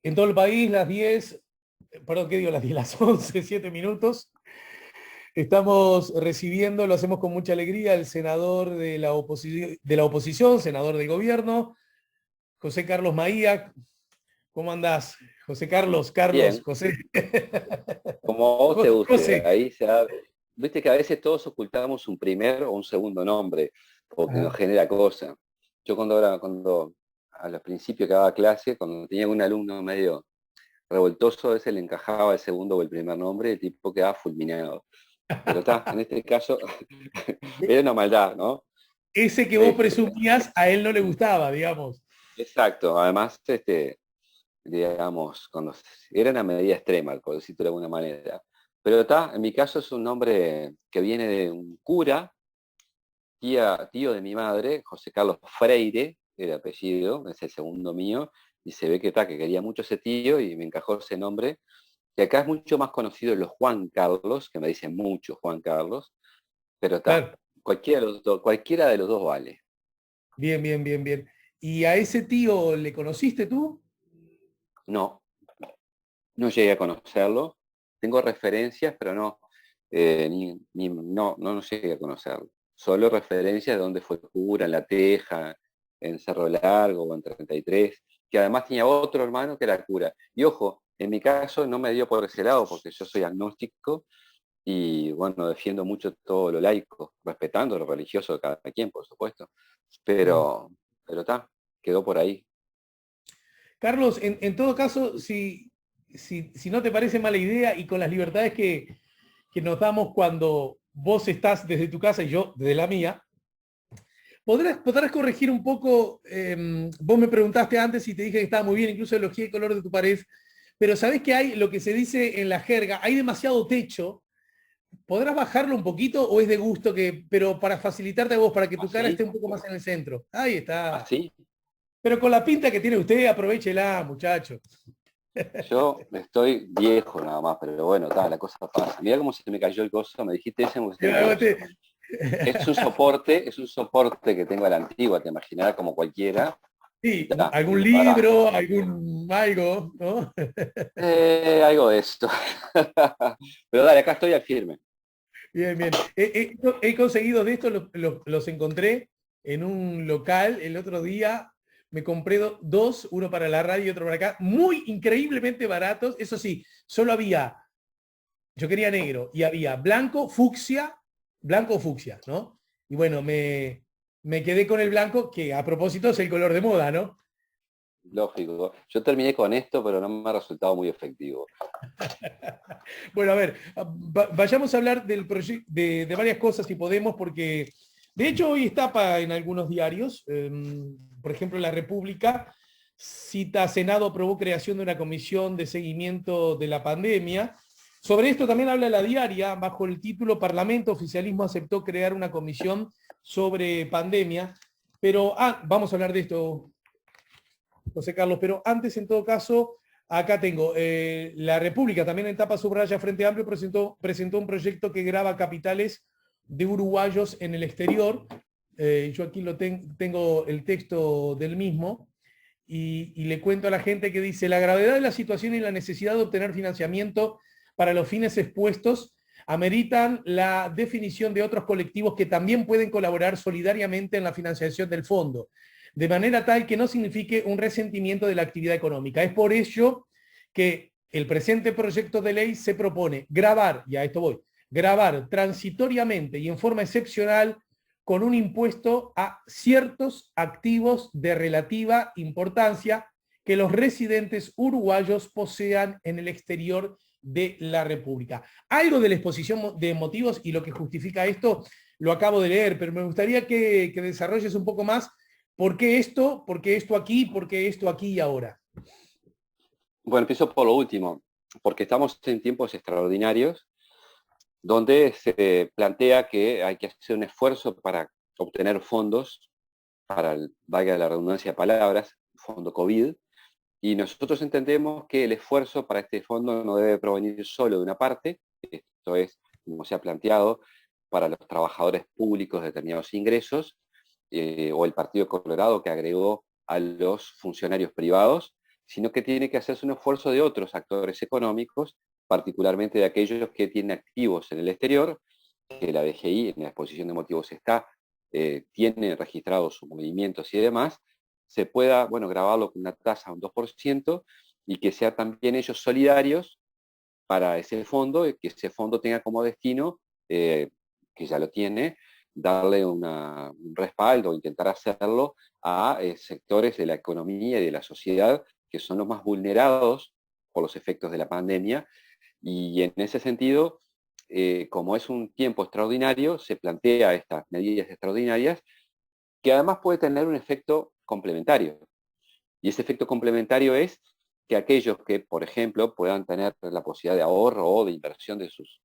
En todo el país, las 10, perdón, ¿qué digo? Las 10, las 11, 7 minutos. Estamos recibiendo, lo hacemos con mucha alegría, el senador de la oposición, senador del gobierno, José Carlos Maía. ¿Cómo andás? José Carlos, Bien, José. como vos te guste, José. ahí viste que a veces todos ocultamos un primer o un segundo nombre, porque nos Ajá. genera cosa. Yo cuando a los principios que daba clase, cuando tenía un alumno medio revoltoso, a veces le encajaba el segundo o el primer nombre, el tipo quedaba fulminado. Pero está, en este caso, era una maldad, ¿no? Ese que vos Este, presumías, a él no le gustaba, digamos. exacto, además, digamos, era una medida extrema, por decirlo de alguna manera. Pero está, en mi caso es un nombre que viene de un cura, tío de mi madre, José Carlos Freire, el apellido, es el segundo mío, y se ve que está, que quería mucho ese tío y me encajó ese nombre, que acá es mucho más conocido los Juan Carlos, que me dicen mucho Juan Carlos, pero está, Claro. cualquiera de los dos vale. Bien, bien, bien, bien. ¿Y a ese tío le conociste tú? No, no llegué a conocerlo, tengo referencias, pero no, no llegué a conocerlo. Solo referencias de dónde fue cura, en La Teja, en Cerro Largo o en 33, que además tenía otro hermano que era cura. Y ojo, en mi caso no me dio por ese lado porque yo soy agnóstico y bueno, defiendo mucho todo lo laico, respetando lo religioso de cada quien, por supuesto. Claro. Pero está, quedó por ahí. Carlos, en todo caso, si no te parece mala idea y con las libertades que nos damos cuando vos estás desde tu casa y yo desde la mía, podrás corregir un poco. Vos me preguntaste antes y te dije que estaba muy bien, incluso elogié el color de tu pared, pero sabés que hay lo que se dice en la jerga, hay demasiado techo. ¿Podrás bajarlo un poquito o es de gusto pero para facilitarte a vos, para que tu cara esté ¿Así? un poco más en el centro? Ahí está. ¿Así? Pero con la pinta que tiene usted, aprovéchela, muchacho. Yo estoy viejo nada más, pero bueno, la cosa pasa. Mira cómo se me cayó el coso, me dijiste ese, me gustaría el otro. Es un soporte que tengo a la antigua, te imaginarás como cualquiera. Y Sí, ta, algún pará. libro, algún algo, ¿no? Algo de esto. Pero dale, acá estoy al firme. Bien, bien. He conseguido de estos, los encontré en un local el otro día. Me compré dos, uno para la radio y otro para acá, muy increíblemente baratos. Eso sí, solo había, yo quería negro, y había blanco o fucsia, ¿no? Y bueno, me quedé con el blanco, que a propósito es el color de moda, ¿no? Lógico. Yo terminé con esto, pero no me ha resultado muy efectivo. Bueno, a ver, vayamos a hablar de varias cosas si podemos, porque de hecho hoy está en algunos diarios, por ejemplo, La República cita: Senado aprobó creación de una comisión de seguimiento de la pandemia. Sobre esto también habla La Diaria, bajo el título Parlamento, oficialismo aceptó crear una comisión sobre pandemia. Pero, vamos a hablar de esto, José Carlos, pero antes, en todo caso, acá tengo, La República, también en tapa subraya: Frente Amplio presentó un proyecto que graba capitales de uruguayos en el exterior. Yo aquí tengo el texto del mismo y le cuento a la gente que dice: la gravedad de la situación y la necesidad de obtener financiamiento para los fines expuestos ameritan la definición de otros colectivos que también pueden colaborar solidariamente en la financiación del fondo, de manera tal que no signifique un resentimiento de la actividad económica. Es por ello que el presente proyecto de ley se propone grabar, y a esto voy, grabar transitoriamente y en forma excepcional con un impuesto a ciertos activos de relativa importancia que los residentes uruguayos posean en el exterior de la República. Algo de la exposición de motivos y lo que justifica esto lo acabo de leer, pero me gustaría que desarrolles un poco más por qué esto, por qué esto aquí y ahora. Bueno, empiezo por lo último, porque estamos en tiempos extraordinarios donde se plantea que hay que hacer un esfuerzo para obtener fondos para, valga la redundancia de palabras, fondo COVID, y nosotros entendemos que el esfuerzo para este fondo no debe provenir solo de una parte, esto es, como se ha planteado, para los trabajadores públicos de determinados ingresos, o el Partido Colorado que agregó a los funcionarios privados, sino que tiene que hacerse un esfuerzo de otros actores económicos, particularmente de aquellos que tienen activos en el exterior, que la DGI en la exposición de motivos tiene registrados sus movimientos y demás, se pueda, bueno, grabarlo con una tasa de un 2% y que sean también ellos solidarios para ese fondo, y que ese fondo tenga como destino, que ya lo tiene, darle un respaldo, intentar hacerlo a sectores de la economía y de la sociedad que son los más vulnerados por los efectos de la pandemia. Y en ese sentido, como es un tiempo extraordinario, se plantea estas medidas extraordinarias que además puede tener un efecto complementario. Y ese efecto complementario es que aquellos que, por ejemplo, puedan tener la posibilidad de ahorro o de inversión de sus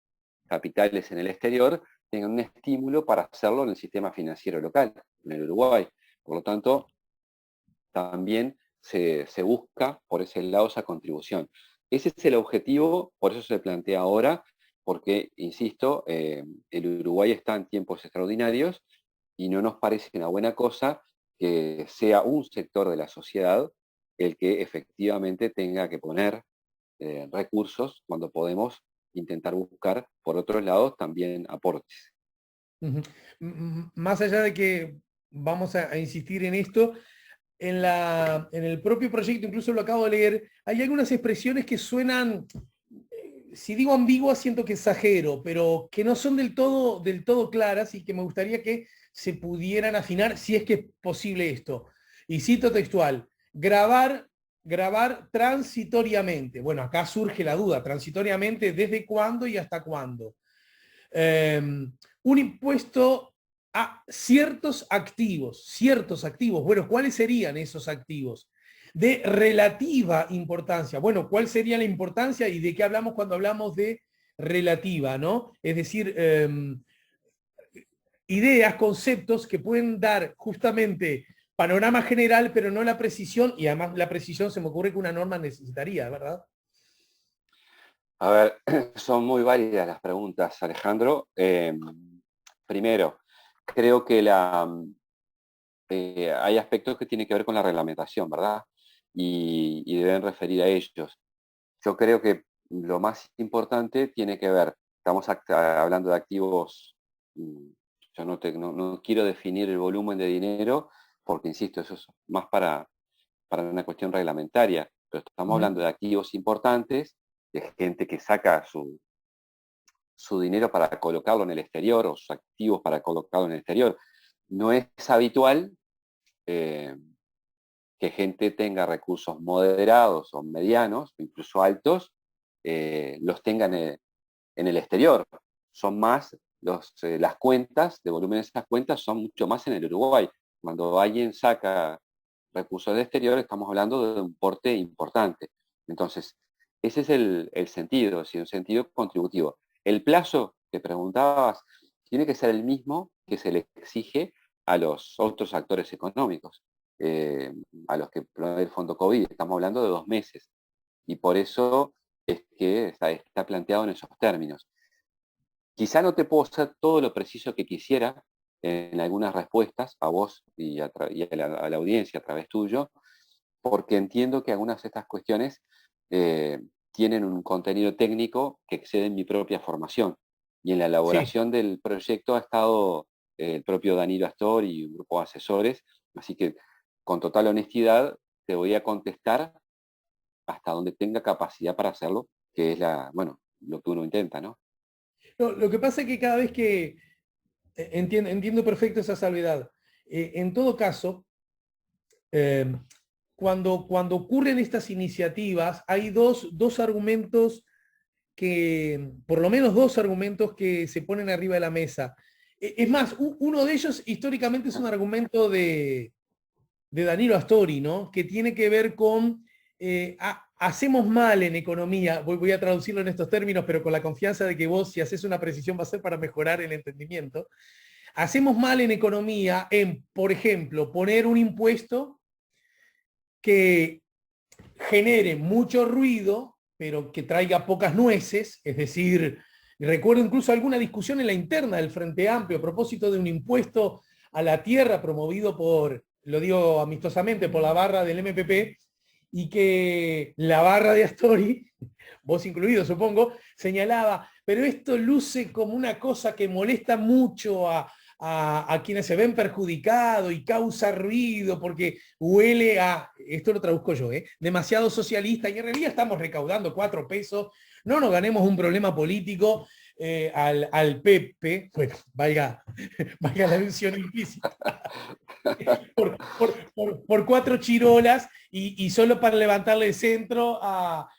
capitales en el exterior, tengan un estímulo para hacerlo en el sistema financiero local, en el Uruguay. Por lo tanto, también se busca por ese lado esa contribución. Ese es el objetivo, por eso se plantea ahora, porque, insisto, el Uruguay está en tiempos extraordinarios y no nos parece una buena cosa que sea un sector de la sociedad el que efectivamente tenga que poner recursos cuando podemos intentar buscar, por otros lados, también aportes. Más allá de que vamos a insistir en esto, en el propio proyecto, incluso lo acabo de leer, hay algunas expresiones que suenan, si digo ambiguas, siento que exagero, pero que no son del todo claras y que me gustaría que se pudieran afinar si es que es posible esto. Y cito textual, grabar transitoriamente. Bueno, acá surge la duda, transitoriamente, ¿desde cuándo y hasta cuándo? Un impuesto a ciertos activos. Bueno, ¿cuáles serían esos activos? De relativa importancia. Bueno, ¿cuál sería la importancia y de qué hablamos cuando hablamos de relativa, ¿no? Es decir, ideas, conceptos que pueden dar justamente panorama general, pero no la precisión, y además la precisión se me ocurre que una norma necesitaría, ¿verdad? A ver, son muy válidas las preguntas, Alejandro. Primero, creo que hay aspectos que tienen que ver con la reglamentación, ¿verdad? Y deben referir a ellos. Yo creo que lo más importante tiene que ver, estamos hablando de activos, yo no quiero definir el volumen de dinero, porque insisto, eso es más para una cuestión reglamentaria, pero estamos hablando de activos importantes, de gente que saca su dinero para colocarlo en el exterior o sus activos para colocarlo en el exterior. No es habitual que gente tenga recursos moderados o medianos, incluso altos, los tengan en el exterior. Son más las cuentas, de volumen de esas cuentas son mucho más en el Uruguay. Cuando alguien saca recursos del exterior, estamos hablando de un porte importante. Entonces, ese es el sentido, un sentido contributivo. El plazo que preguntabas tiene que ser el mismo que se le exige a los otros actores económicos, a los que provee el Fondo COVID. Estamos hablando de 2 meses. Y por eso es que está planteado en esos términos. Quizá no te puedo ser todo lo preciso que quisiera en algunas respuestas a vos y a la audiencia a través tuyo, porque entiendo que algunas de estas cuestiones tienen un contenido técnico que excede mi propia formación. Y en la elaboración del proyecto ha estado el propio Danilo Astor y un grupo de asesores, así que con total honestidad te voy a contestar hasta donde tenga capacidad para hacerlo, que es lo que uno intenta, ¿no? No, lo que pasa es que cada vez que entiendo perfecto esa salvedad. En todo caso, cuando ocurren estas iniciativas, hay dos argumentos por lo menos dos argumentos que se ponen arriba de la mesa. Es más, uno de ellos históricamente es un argumento de Danilo Astori, ¿no? Que tiene que ver con hacemos mal en economía, voy a traducirlo en estos términos, pero con la confianza de que vos, si haces una precisión, va a ser para mejorar el entendimiento. Hacemos mal en economía en, por ejemplo, poner un impuesto que genere mucho ruido, pero que traiga pocas nueces, es decir, recuerdo incluso alguna discusión en la interna del Frente Amplio a propósito de un impuesto a la tierra promovido por, lo digo amistosamente, por la barra del MPP, y que la barra de Astori, vos incluido supongo, señalaba, pero esto luce como una cosa que molesta mucho a quienes se ven perjudicados y causa ruido porque huele a, esto lo traduzco yo, demasiado socialista, y en realidad estamos recaudando 4 pesos, no nos ganemos un problema político al Pepe, bueno, valga la mención implícita, por 4 chirolas y solo para levantarle el centro a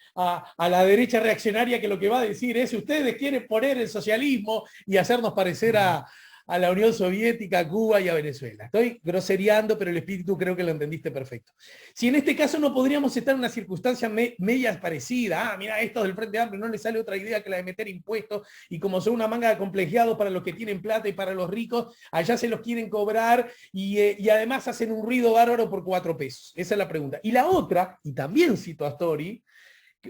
la derecha reaccionaria, que lo que va a decir es: ustedes quieren poner el socialismo y hacernos parecer a la Unión Soviética, a Cuba y a Venezuela. Estoy grosereando, pero el espíritu creo que lo entendiste perfecto. Si en este caso no podríamos estar en una circunstancia media parecida, mira, estos del Frente Amplio no les sale otra idea que la de meter impuestos, y como son una manga de complejiados para los que tienen plata y para los ricos, allá se los quieren cobrar y además hacen un ruido bárbaro por 4 pesos. Esa es la pregunta. Y la otra, y también cito a Astori,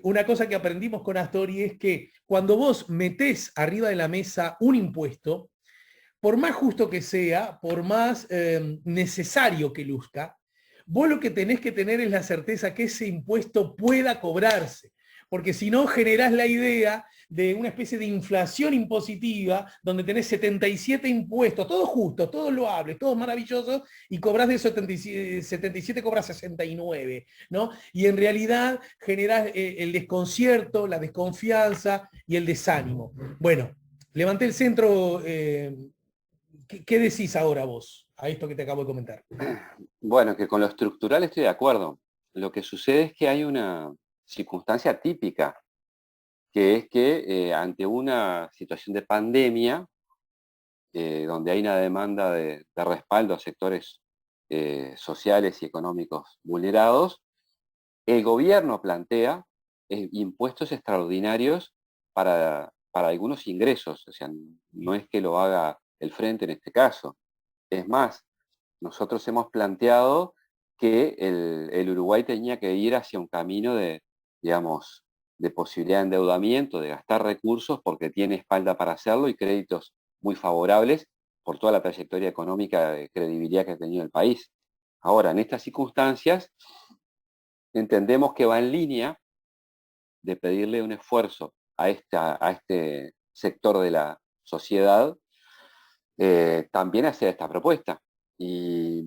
una cosa que aprendimos con Astori es que cuando vos metés arriba de la mesa un impuesto, por más justo que sea, por más necesario que luzca, vos lo que tenés que tener es la certeza que ese impuesto pueda cobrarse, porque si no generás la idea de una especie de inflación impositiva, donde tenés 77 impuestos, todos justos, todos loables, todos maravillosos, y cobrás de esos 77, cobras 69, ¿no? Y en realidad generás el desconcierto, la desconfianza y el desánimo. Bueno, levanté el centro. ¿Qué decís ahora vos a esto que te acabo de comentar? Bueno, que con lo estructural estoy de acuerdo. Lo que sucede es que hay una circunstancia típica, que es que ante una situación de pandemia, donde hay una demanda de respaldo a sectores sociales y económicos vulnerados, el gobierno plantea impuestos extraordinarios para algunos ingresos. O sea, no es que lo haga el Frente en este caso. Es más, nosotros hemos planteado que el Uruguay tenía que ir hacia un camino de, digamos, de posibilidad de endeudamiento, de gastar recursos, porque tiene espalda para hacerlo y créditos muy favorables por toda la trayectoria económica de credibilidad que ha tenido el país. Ahora, en estas circunstancias, entendemos que va en línea de pedirle un esfuerzo a este sector de la sociedad, también hacer esta propuesta. Y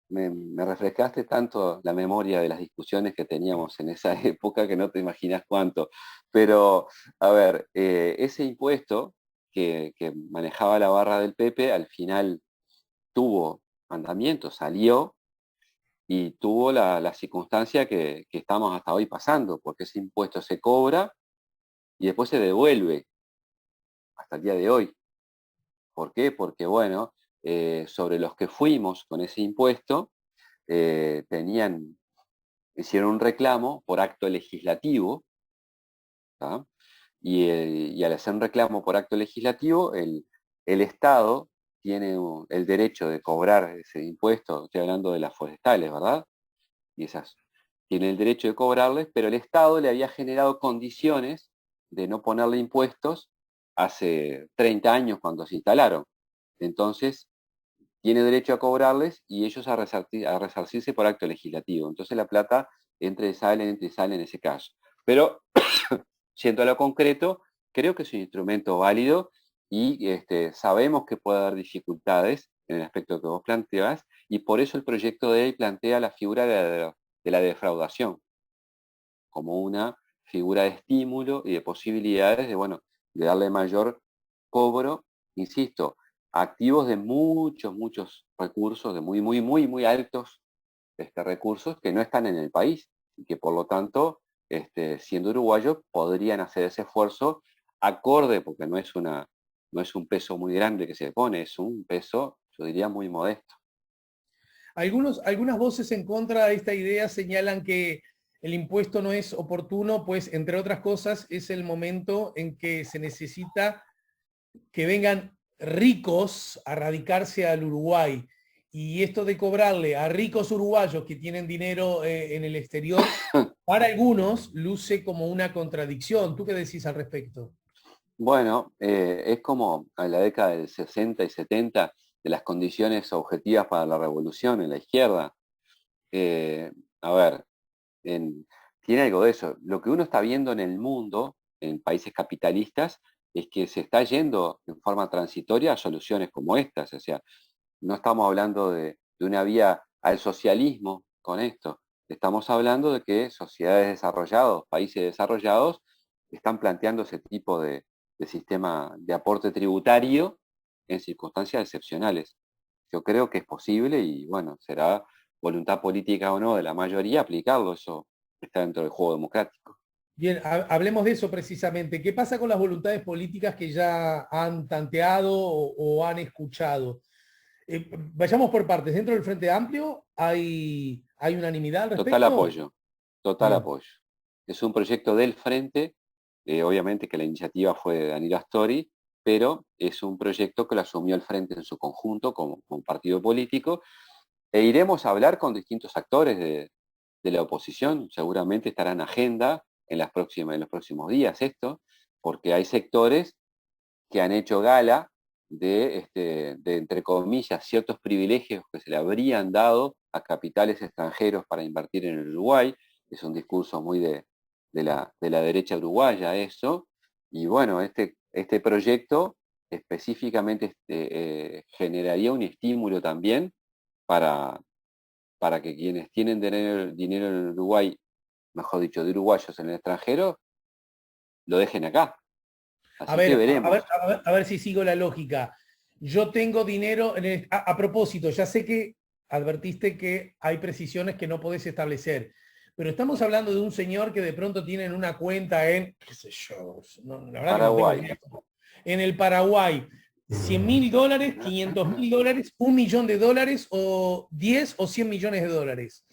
me refrescaste tanto la memoria de las discusiones que teníamos en esa época que no te imaginas cuánto. Pero, a ver, ese impuesto que manejaba la barra del Pepe, al final tuvo andamiento, salió y tuvo la circunstancia que estamos hasta hoy pasando, porque ese impuesto se cobra y después se devuelve hasta el día de hoy. ¿Por qué? Porque, bueno, sobre los que fuimos con ese impuesto, hicieron un reclamo por acto legislativo, ¿tá? Y al hacer un reclamo por acto legislativo, el Estado tiene el derecho de cobrar ese impuesto, estoy hablando de las forestales, ¿verdad? Y esas tiene el derecho de cobrarles, pero el Estado le había generado condiciones de no ponerle impuestos hace 30 años cuando se instalaron. Entonces, tiene derecho a cobrarles y ellos a resarcirse por acto legislativo. Entonces la plata entra y sale en ese caso. Pero, yendo a lo concreto, creo que es un instrumento válido y sabemos que puede haber dificultades en el aspecto que vos planteabas, y por eso el proyecto de ley plantea la figura de la defraudación como una figura de estímulo y de posibilidades de, bueno, de darle mayor cobro, insisto, a activos de muchos recursos, de muy altos recursos que no están en el país y que por lo tanto, siendo uruguayos, podrían hacer ese esfuerzo acorde, porque no es un peso muy grande que se pone, es un peso, yo diría, muy modesto. Algunas voces en contra de esta idea señalan que el impuesto no es oportuno, pues entre otras cosas es el momento en que se necesita que vengan ricos a radicarse al Uruguay. Y esto de cobrarle a ricos uruguayos que tienen dinero en el exterior, para algunos luce como una contradicción. ¿Tú qué decís al respecto? Bueno, es como en la década del 60 y 70 de las condiciones objetivas para la revolución en la izquierda. a ver, tiene algo de eso. Lo que uno está viendo en el mundo, en países capitalistas, es que se está yendo en forma transitoria a soluciones como estas. O sea, no estamos hablando de una vía al socialismo con esto. Estamos hablando de que sociedades desarrolladas, países desarrollados, están planteando ese tipo de sistema de aporte tributario en circunstancias excepcionales. Yo creo que es posible y bueno, será voluntad política o no de la mayoría aplicarlo, eso está dentro del juego democrático. Bien, hablemos de eso precisamente. ¿Qué pasa con las voluntades políticas que ya han tanteado o han escuchado? Vayamos por partes. ¿Dentro del Frente Amplio hay unanimidad al Total respecto? apoyo, total Bien, apoyo. Es un proyecto del Frente, obviamente que la iniciativa fue de Daniel Astori, pero es un proyecto que lo asumió el Frente en su conjunto como partido político, e iremos a hablar con distintos actores de la oposición, seguramente estará en agenda en los próximos días esto, porque hay sectores que han hecho gala de, entre comillas, ciertos privilegios que se le habrían dado a capitales extranjeros para invertir en el Uruguay. Es un discurso muy de la derecha uruguaya eso. Y bueno, este proyecto específicamente generaría un estímulo también para, para que quienes tienen dinero en Uruguay, mejor dicho, de uruguayos en el extranjero, lo dejen acá. a Así que ver, veremos. a ver si sigo la lógica. Yo tengo dinero, a propósito, ya sé que advertiste que hay precisiones que no podés establecer, pero estamos hablando de un señor que de pronto tiene en una cuenta en, qué sé yo, la verdad que no tengo Paraguay. idea, en el Paraguay, $100.000, $500.000, $1.000.000 o 10 o 100 millones de dólares.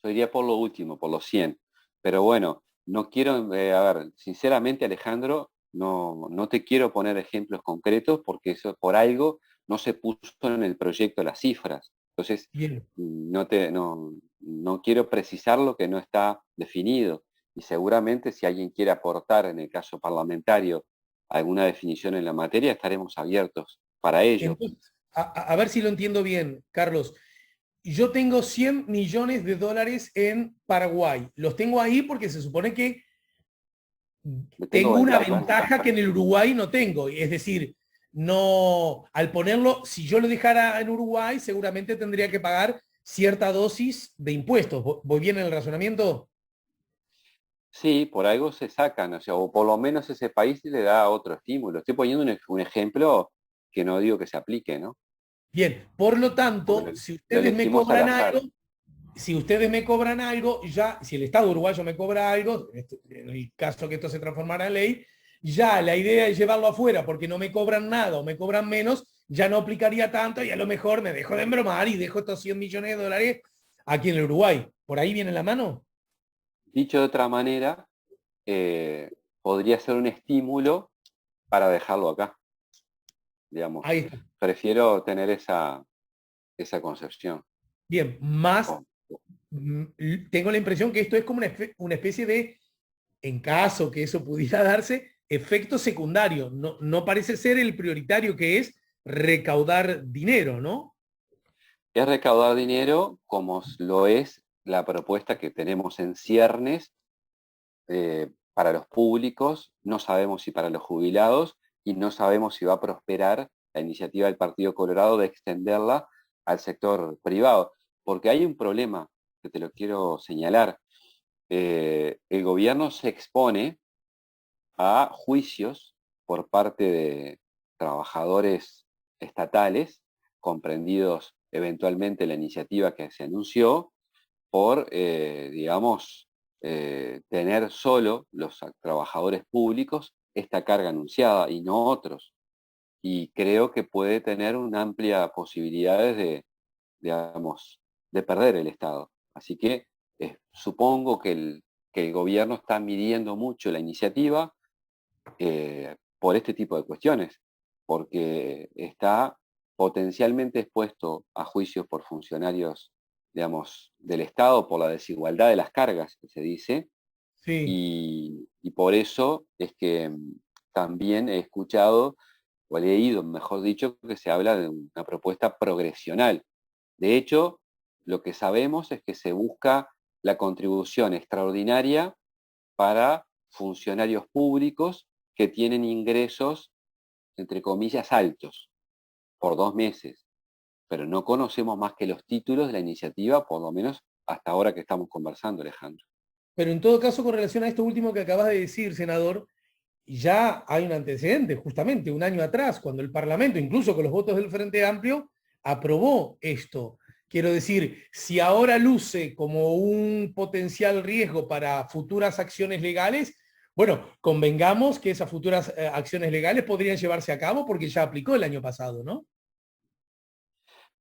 Yo iría por lo último, por los 100. Pero bueno, no quiero, a ver, sinceramente Alejandro, no te quiero poner ejemplos concretos porque eso por algo no se puso en el proyecto las cifras. Entonces, Bien. no quiero precisar lo que no está definido. Y seguramente si alguien quiere aportar, en el caso parlamentario, alguna definición en la materia, estaremos abiertos para ello. Entonces, a ver si lo entiendo bien, Carlos. Yo tengo 100 millones de dólares en Paraguay. Los tengo ahí porque se supone que Me tengo tengo una ventaja. ventaja que en el Uruguay no tengo. Es decir, no, al ponerlo, si yo lo dejara en Uruguay, seguramente tendría que pagar cierta dosis de impuestos. ¿Voy bien en el razonamiento? Sí, por algo se sacan, o sea, o por lo menos ese país le da otro estímulo. Estoy poniendo un ejemplo que no digo que se aplique, ¿no? Bien, por lo Porque tanto, si lo ustedes me elegimos al cobran azar. algo, si ustedes me cobran algo, ya, si el Estado uruguayo me cobra algo, en el caso que esto se transformara en ley, ya la idea es llevarlo afuera porque no me cobran nada o me cobran menos, ya no aplicaría tanto y a lo mejor me dejo de embromar y dejo estos 100 millones de dólares aquí en el Uruguay. ¿Por ahí viene la mano? Dicho de otra manera, eh, podría ser un estímulo para dejarlo acá, digamos. Ahí está. Prefiero tener esa concepción. Bien, más Oh, tengo la impresión que esto es como una especie de, en caso que eso pudiera darse, efecto secundario. No, no parece ser el prioritario que es recaudar dinero, ¿no? es recaudar dinero como lo es la propuesta que tenemos en ciernes para los públicos, no sabemos si para los jubilados y no sabemos si va a prosperar la iniciativa del Partido Colorado de extenderla al sector privado. Porque hay un problema que te lo quiero señalar. El gobierno se expone a juicios por parte de trabajadores estatales, comprendidos eventualmente la iniciativa que se anunció, por, digamos, tener solo los trabajadores públicos esta carga anunciada y no otros. Y creo que puede tener una amplia posibilidades digamos, de perder el Estado. Así que supongo que el gobierno está midiendo mucho la iniciativa por este tipo de cuestiones, porque está potencialmente expuesto a juicios por funcionarios, digamos, del Estado por la desigualdad de las cargas, que se dice, Sí. y por eso es que también he escuchado, o he leído, mejor dicho, que se habla de una propuesta progresional. De hecho, lo que sabemos es que se busca la contribución extraordinaria para funcionarios públicos que tienen ingresos, entre comillas, altos, por 2 meses. Pero no conocemos más que los títulos de la iniciativa, por lo menos hasta ahora que estamos conversando, Alejandro. Pero en todo caso, con relación a esto último que acabas de decir, senador, ya hay un antecedente, justamente un año atrás, cuando el Parlamento, incluso con los votos del Frente Amplio, aprobó esto. Quiero decir, si ahora luce como un potencial riesgo para futuras acciones legales, bueno, convengamos que esas futuras acciones legales podrían llevarse a cabo porque ya aplicó el año pasado, ¿no?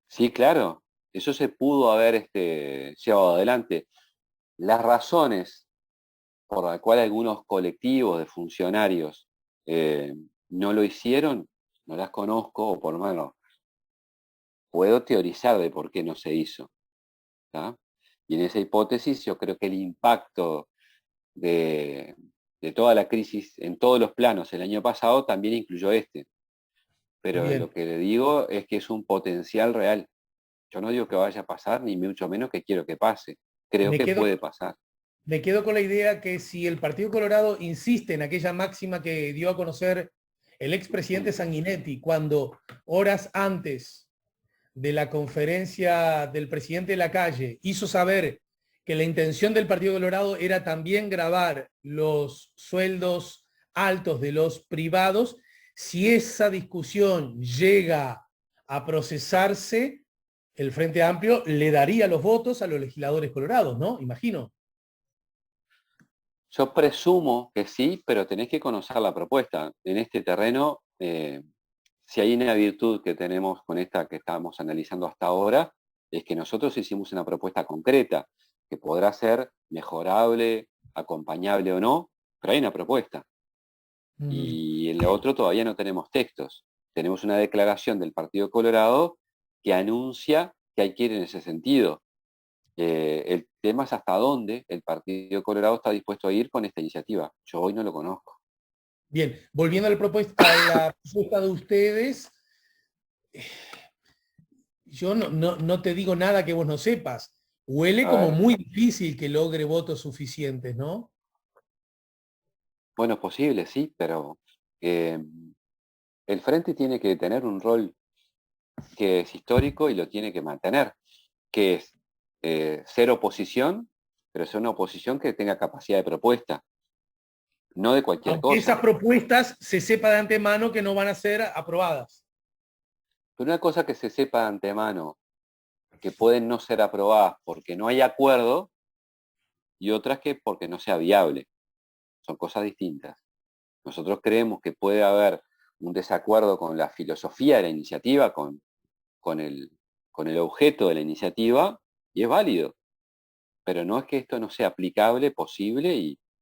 Sí, claro, eso se pudo haber llevado adelante. Las razones por las cuales algunos colectivos de funcionarios eh, no lo hicieron, no las conozco, o por lo menos puedo teorizar de por qué no se hizo. ¿Tá? Y en esa hipótesis yo creo que el impacto de, de toda la crisis en todos los planos el año pasado también incluyó este. Pero Bien, lo que le digo es que es un potencial real. Yo no digo que vaya a pasar, ni mucho menos que quiero que pase. Creo me que quedo, puede pasar. me quedo con la idea que si el Partido Colorado insiste en aquella máxima que dio a conocer el expresidente Sanguinetti cuando horas antes de la conferencia del presidente de la calle hizo saber que la intención del Partido Colorado era también grabar los sueldos altos de los privados, si esa discusión llega a procesarse, el Frente Amplio le daría los votos a los legisladores colorados, ¿no? Imagino. Yo presumo que sí, pero tenés que conocer la propuesta. En este terreno, si hay una virtud que tenemos con esta que estamos analizando hasta ahora, es que nosotros hicimos una propuesta concreta, que podrá ser mejorable, acompañable o no, pero hay una propuesta. Mm. Y en lo otro todavía no tenemos textos. Tenemos una declaración del Partido Colorado que anuncia que hay que ir en ese sentido. El tema es hasta dónde el Partido Colorado está dispuesto a ir con esta iniciativa. Yo hoy no lo conozco. Bien, volviendo a la propuesta de ustedes, yo no te digo nada que vos no sepas. Huele A como ver, muy difícil que logre votos suficientes, ¿no? bueno, es posible, sí, pero eh, el Frente tiene que tener un rol que es histórico y lo tiene que mantener, que es ser oposición, pero ser una oposición que tenga capacidad de propuesta, no de cualquier Aunque esas cosa. propuestas se sepa de antemano que no van a ser aprobadas. Pero una cosa que se sepa de antemano, que pueden no ser aprobadas porque no hay acuerdo, y otras que porque no sea viable. Son cosas distintas. Nosotros creemos que puede haber un desacuerdo con la filosofía de la iniciativa, con, el, con el objeto de la iniciativa, y es válido. Pero no es que esto no sea aplicable, posible,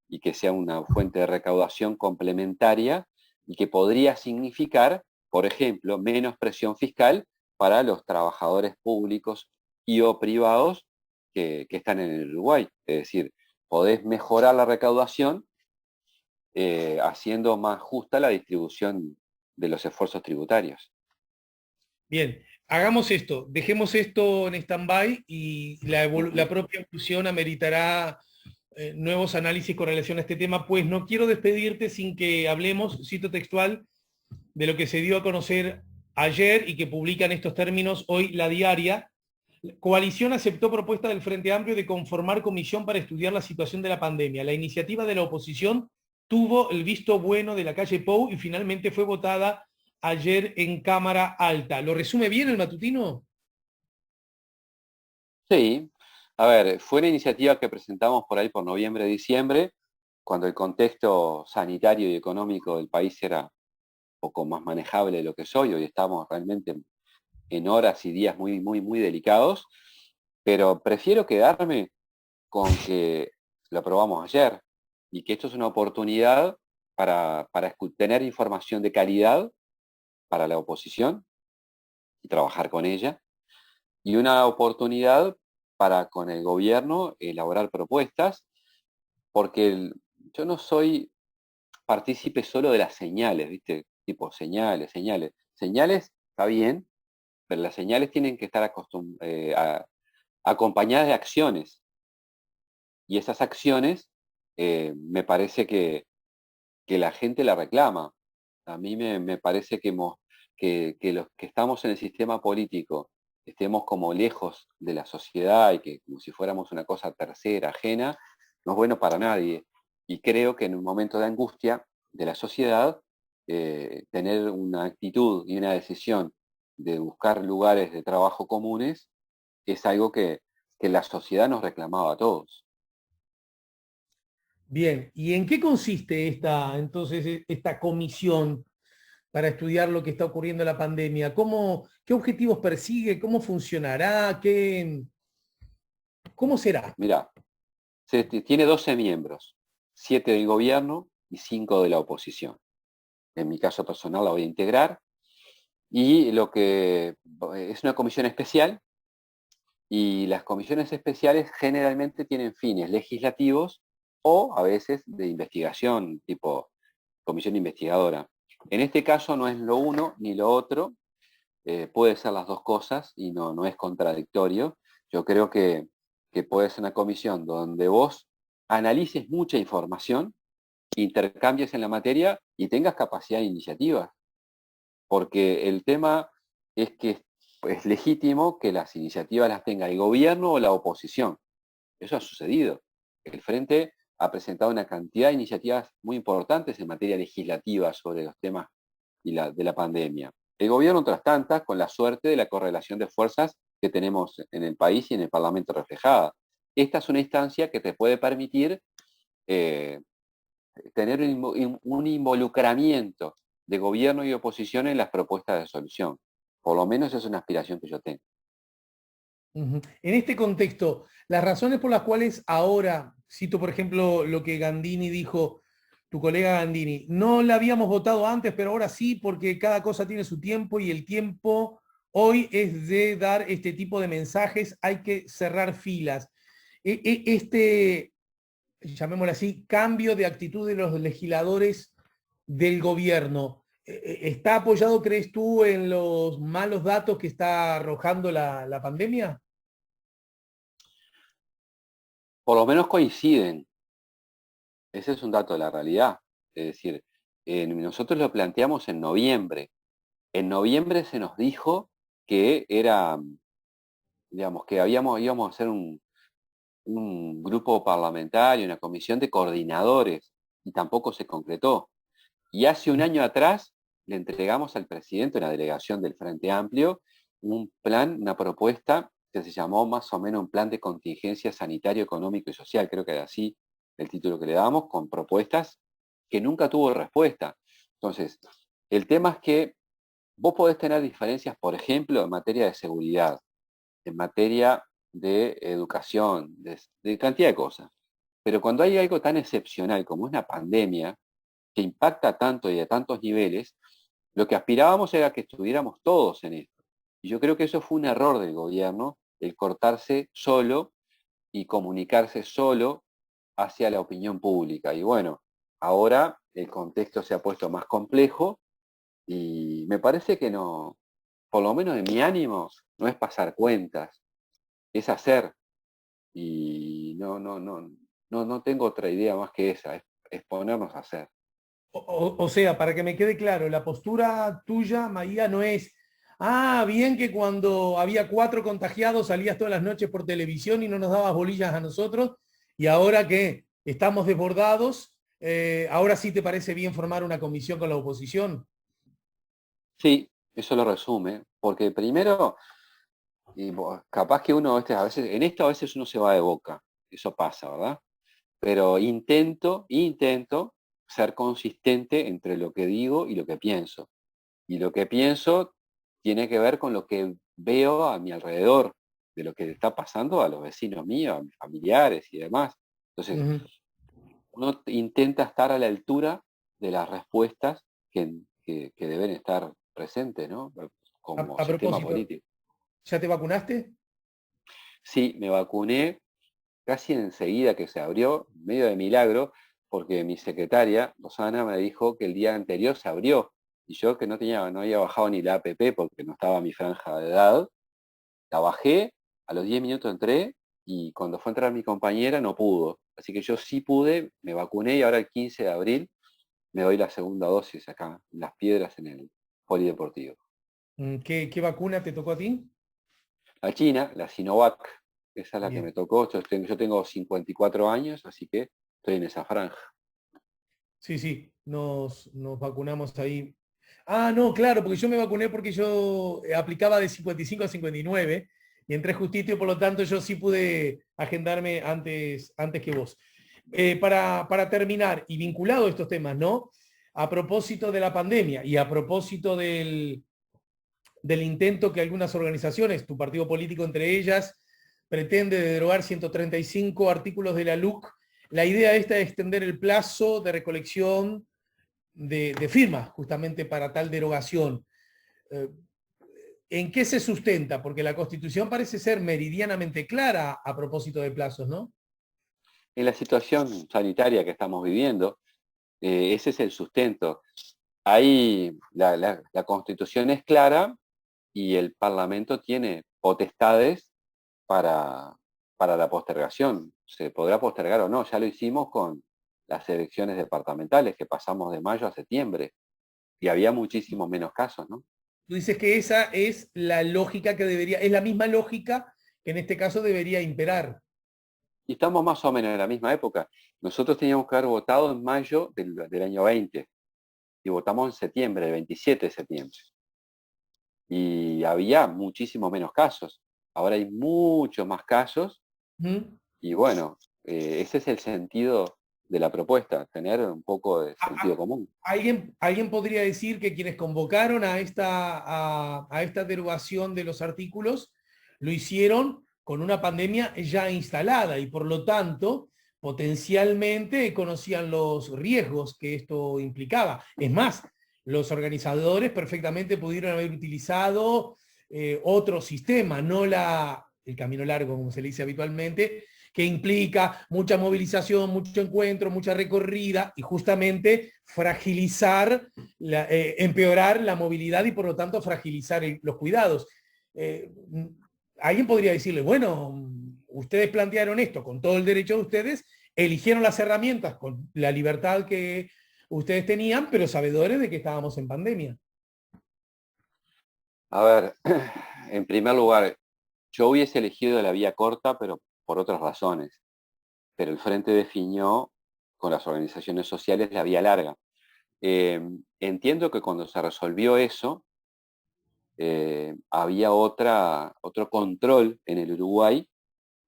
y que sea una fuente de recaudación complementaria y que podría significar, por ejemplo, menos presión fiscal para los trabajadores públicos y o privados que están en el Uruguay. Es decir, podés mejorar la recaudación haciendo más justa la distribución de los esfuerzos tributarios. Bien, hagamos esto, dejemos esto en stand-by y la Ujú. propia evolución ameritará nuevos análisis con relación a este tema, pues no quiero despedirte sin que hablemos, cito textual, de lo que se dio a conocer ayer y que publica en estos términos hoy la diaria. Coalición aceptó propuesta del Frente Amplio de conformar comisión para estudiar la situación de la pandemia. La iniciativa de la oposición tuvo el visto bueno de la calle Pou y finalmente fue votada ayer en Cámara Alta. ¿Lo resume bien el matutino? Sí, a ver, fue una iniciativa que presentamos por ahí por noviembre, diciembre, cuando el contexto sanitario y económico del país era un poco más manejable de lo que soy. Hoy estamos realmente en horas y días muy, muy, muy delicados, pero prefiero quedarme con que lo aprobamos ayer y que esto es una oportunidad para tener información de calidad para la oposición y trabajar con ella, y una oportunidad para con el gobierno elaborar propuestas, porque yo no soy partícipe solo de las señales, ¿viste? Tipo señales, señales. Señales está bien, pero las señales tienen que estar acompañadas de acciones. Y esas acciones me parece que la gente la reclama. A mí me parece que los que estamos en el sistema político estemos como lejos de la sociedad y que como si fuéramos una cosa tercera, ajena, no es bueno para nadie. Y creo que en un momento de angustia de la sociedad, tener una actitud y una decisión de buscar lugares de trabajo comunes es algo que la sociedad nos reclamaba a todos. Bien, ¿y en qué consiste esta comisión para estudiar lo que está ocurriendo en la pandemia? ¿Qué objetivos persigue? ¿Cómo funcionará? ¿Cómo será? Mira, tiene 12 miembros, 7 del gobierno y 5 de la oposición. En mi caso personal la voy a integrar y lo que es una comisión especial, y las comisiones especiales generalmente tienen fines legislativos o a veces de investigación, tipo comisión investigadora. En este caso no es lo uno ni lo otro, puede ser las dos cosas y no es contradictorio. Yo creo que puede ser una comisión donde vos analices mucha información, intercambies en la materia y tengas capacidad de iniciativa, porque el tema es que es legítimo que las iniciativas las tenga el gobierno o la oposición. Eso ha sucedido. El Frente ha presentado una cantidad de iniciativas muy importantes en materia legislativa sobre los temas de la pandemia. El gobierno, otras tantas, con la suerte de la correlación de fuerzas que tenemos en el país y en el Parlamento reflejada. Esta es una instancia que te puede permitir eh, tener un involucramiento de gobierno y oposición en las propuestas de solución. Por lo menos es una aspiración que yo tengo. Ujú. En este contexto, las razones por las cuales ahora, cito por ejemplo lo que Gandini dijo, tu colega Gandini, no la habíamos votado antes, pero ahora sí, porque cada cosa tiene su tiempo y el tiempo hoy es de dar este tipo de mensajes, hay que cerrar filas. Este, llamémoslo así, cambio de actitud de los legisladores del gobierno, ¿está apoyado, crees tú, en los malos datos que está arrojando la pandemia? Por lo menos coinciden. Ese es un dato de la realidad. Es decir, nosotros lo planteamos en noviembre. En noviembre se nos dijo que era, digamos, que íbamos a hacer un grupo parlamentario, una comisión de coordinadores, y tampoco se concretó. Y hace un año atrás le entregamos al presidente, una delegación del Frente Amplio, un plan, una propuesta que se llamó más o menos un plan de contingencia sanitario, económico y social, creo que era así el título que le damos, con propuestas que nunca tuvo respuesta. Entonces, el tema es que vos podés tener diferencias, por ejemplo, en materia de seguridad, en materia de educación, de cantidad de cosas. Pero cuando hay algo tan excepcional como una pandemia, que impacta tanto y a tantos niveles, lo que aspirábamos era que estuviéramos todos en esto. Y yo creo que eso fue un error del gobierno, el cortarse solo y comunicarse solo hacia la opinión pública. Y bueno, ahora el contexto se ha puesto más complejo y me parece que no, por lo menos en mi ánimo, no es pasar cuentas, es hacer. Y no tengo otra idea más que esa, es ponernos a hacer. O sea, para que me quede claro, la postura tuya, Maía, no es, bien que cuando había 4 contagiados salías todas las noches por televisión y no nos dabas bolillas a nosotros, y ahora que estamos desbordados, ahora sí te parece bien formar una comisión con la oposición. Sí, eso lo resume, porque primero, capaz que uno, a veces, en esto a veces uno se va de boca, eso pasa, ¿verdad? Pero intento ser consistente entre lo que digo y lo que pienso. Y lo que pienso tiene que ver con lo que veo a mi alrededor, de lo que está pasando a los vecinos míos, a mis familiares y demás. Entonces, Ujú. uno intenta estar a la altura de las respuestas que deben estar presentes, ¿no? Como A sistema propósito, político. ¿ya te vacunaste? Sí, me vacuné casi enseguida que se abrió, medio de milagro, porque mi secretaria, Rosana, me dijo que el día anterior se abrió. Y yo que no había bajado ni la APP porque no estaba en mi franja de edad, la bajé a los 10 minutos entré y cuando fue a entrar mi compañera no pudo. Así que yo sí pude, me vacuné y ahora el 15 de abril me doy la segunda dosis acá, en Las Piedras, en el polideportivo. ¿Qué vacuna te tocó a ti? La China, la Sinovac, esa es la que Bien. me tocó. Yo tengo 54 años, así que estoy en esa franja. Sí, sí, nos vacunamos ahí. Ah, no, claro, porque yo me vacuné porque yo aplicaba de 55 a 59 y entré justito y por lo tanto yo sí pude agendarme antes que vos. Para terminar, y vinculado a estos temas, ¿no? A propósito de la pandemia y a propósito del intento que algunas organizaciones, tu partido político entre ellas, pretende derogar 135 artículos de la LUC, la idea esta es extender el plazo de recolección de firmas justamente para tal derogación. Eh, ¿En qué se sustenta? Porque la Constitución parece ser meridianamente clara a propósito de plazos, ¿no? En la situación sanitaria que estamos viviendo, ese es el sustento. Ahí la Constitución es clara y el Parlamento tiene potestades para, para la postergación. Se podrá postergar o no, ya lo hicimos con las elecciones departamentales que pasamos de mayo a septiembre y había muchísimos menos casos, ¿no? Tú dices que esa es la lógica que debería, es la misma lógica que en este caso debería imperar. Y estamos más o menos en la misma época. Nosotros teníamos que haber votado en mayo del año 20 y votamos en septiembre, el 27 de septiembre. Y había muchísimo menos casos. Ahora hay muchos más casos ¿Mm? y bueno, ese es el sentido de la propuesta, tener un poco de sentido común. ¿Alguien podría decir que quienes convocaron a esta derogación de los artículos lo hicieron con una pandemia ya instalada y por lo tanto potencialmente conocían los riesgos que esto implicaba? Es más, los organizadores perfectamente pudieron haber utilizado otro sistema, no el camino largo, como se le dice habitualmente, que implica mucha movilización, mucho encuentro, mucha recorrida y justamente fragilizar, empeorar la movilidad y por lo tanto fragilizar los cuidados. Eh, Alguien podría decirle, bueno, ustedes plantearon esto con todo el derecho de ustedes, eligieron las herramientas con la libertad que ustedes tenían, pero sabedores de que estábamos en pandemia. A ver, en primer lugar, yo hubiese elegido la vía corta, pero por otras razones. Pero el Frente definió con las organizaciones sociales la vía larga. Entiendo que cuando se resolvió eso, había otro control en el Uruguay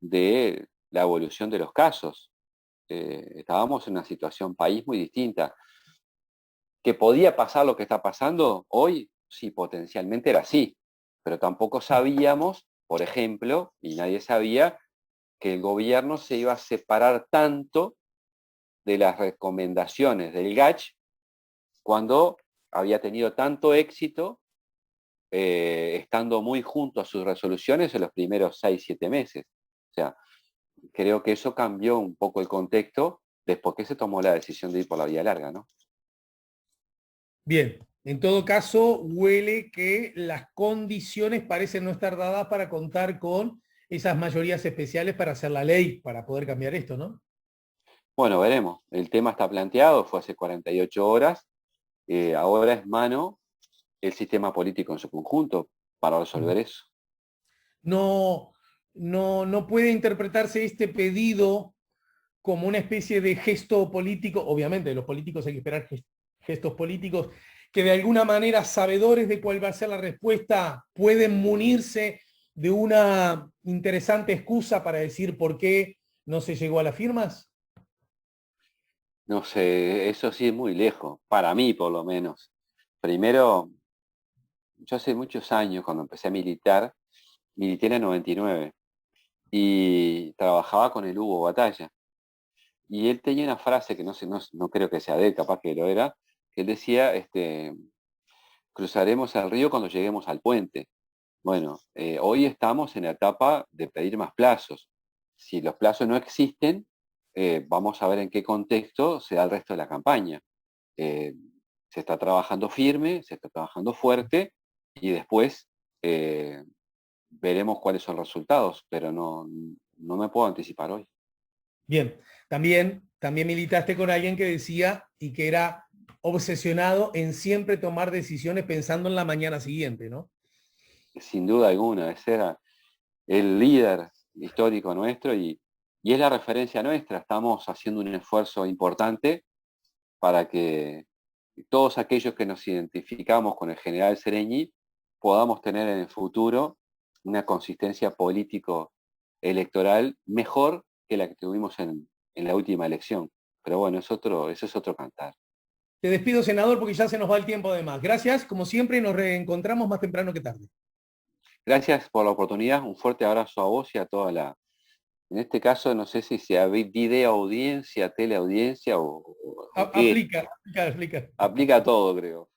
de la evolución de los casos. Estábamos en una situación país muy distinta. ¿Que podía pasar lo que está pasando hoy? Sí, potencialmente era así, pero tampoco sabíamos, por ejemplo, y nadie sabía, que el gobierno se iba a separar tanto de las recomendaciones del GACH cuando había tenido tanto éxito estando muy junto a sus resoluciones en los primeros 6, 7 meses. O sea, creo que eso cambió un poco el contexto después que se tomó la decisión de ir por la vía larga, ¿no? Bien, en todo caso, huele que las condiciones parecen no estar dadas para contar con esas mayorías especiales para hacer la ley, para poder cambiar esto, ¿no? Bueno, veremos. El tema está planteado, fue hace 48 horas. Ahora es mano el sistema político en su conjunto para resolver eso. No, no puede interpretarse este pedido como una especie de gesto político, obviamente de los políticos hay que esperar gestos políticos, que de alguna manera, sabedores de cuál va a ser la respuesta, pueden munirse de una interesante excusa para decir por qué no se llegó a las firmas. No sé, eso sí es muy lejos, para mí por lo menos. Primero, yo hace muchos años, cuando empecé a militar, milité en el 99 y trabajaba con el Hugo Batalla. Y él tenía una frase que no sé, no creo que sea de él, capaz que lo era, que él decía, cruzaremos el río cuando lleguemos al puente. Bueno, hoy estamos en la etapa de pedir más plazos. Si los plazos no existen, vamos a ver en qué contexto se da el resto de la campaña. Eh, Se está trabajando firme, se está trabajando fuerte y después veremos cuáles son los resultados, pero no me puedo anticipar hoy. Bien, también militaste con alguien que decía y que era obsesionado en siempre tomar decisiones pensando en la mañana siguiente, ¿no? Sin duda alguna, ese era el líder histórico nuestro y es la referencia nuestra. Estamos haciendo un esfuerzo importante para que todos aquellos que nos identificamos con el general Sereñi podamos tener en el futuro una consistencia político-electoral mejor que la que tuvimos en la última elección. Pero bueno, ese es otro cantar. Te despido, senador, porque ya se nos va el tiempo de más. Gracias, como siempre, y nos reencontramos más temprano que tarde. Gracias por la oportunidad, un fuerte abrazo a vos y a toda en este caso no sé si sea video audiencia, teleaudiencia o qué. Aplica. Aplica a todo, creo.